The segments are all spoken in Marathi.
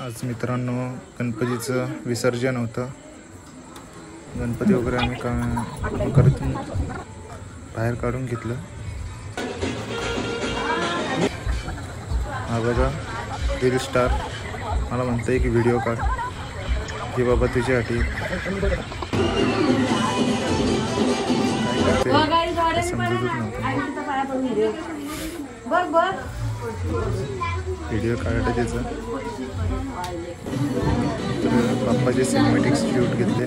आज मित्रांनो गणपतीचं विसर्जन होतं। गणपती वगैरे आम्ही करतून बाहेर काढून घेतलं। हा बघा दिल स्टार मला म्हणतंय की व्हिडिओ काढ की बाबा तुझ्यासाठी समजतच नव्हतं व्हिडिओ काढायला त्याचं। तर बाप्पाचे सिनेमॅटिक शूट घेतले।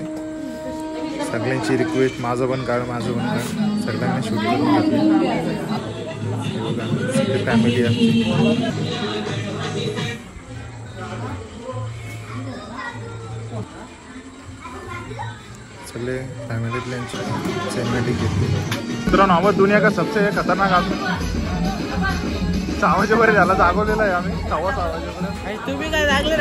सगळ्यांची रिक्वेस्ट माझं पण काढ सगळ्यांना शूट करून घेतले। बघा सगळी फॅमिली आमची सगळे फॅमिलीतल्यांची सिनेमॅटिक घेतले। मित्रांनो आवाज दुनिया का सबसे खतरनाक आवाज वगैरे झाला जागवलेला आहे आम्ही आवाज तुम्ही काय लागले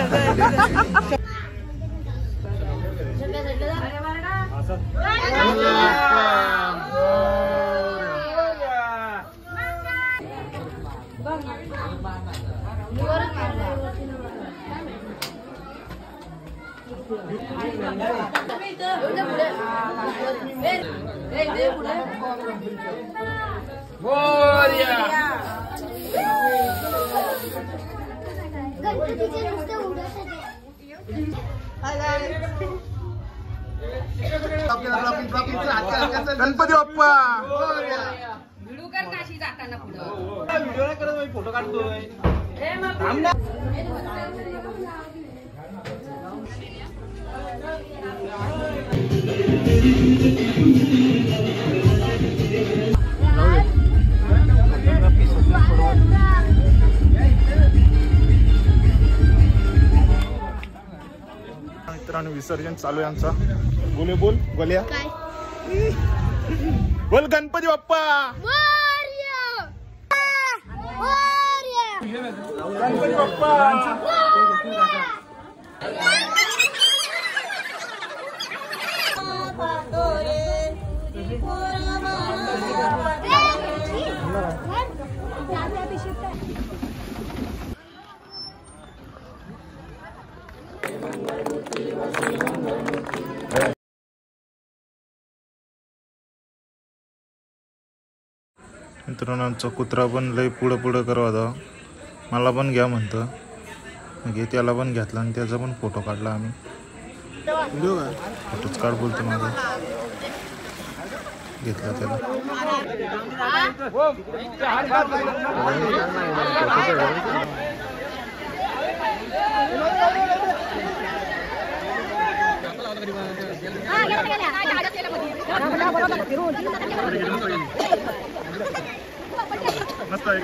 गणपती बाप्पा व्हिडिओ कर काशी जाताना पुढं व्हिडिओ नाही करत फोटो काढतोय। मित्रांनो विसर्जन चालू आहे आमचा। बोल गोल्या बोल गणपती बाप्पा गणपती बाप्पा मित्रांनो आमचा कुत्रा पण लय पुढं करवा मला पण घ्या म्हणतं घे त्याला पण घेतला आणि त्याचा पण फोटो काढला आम्ही। फोटोच काढ बोलतो माझा घेतला त्याला। मस्त आहे।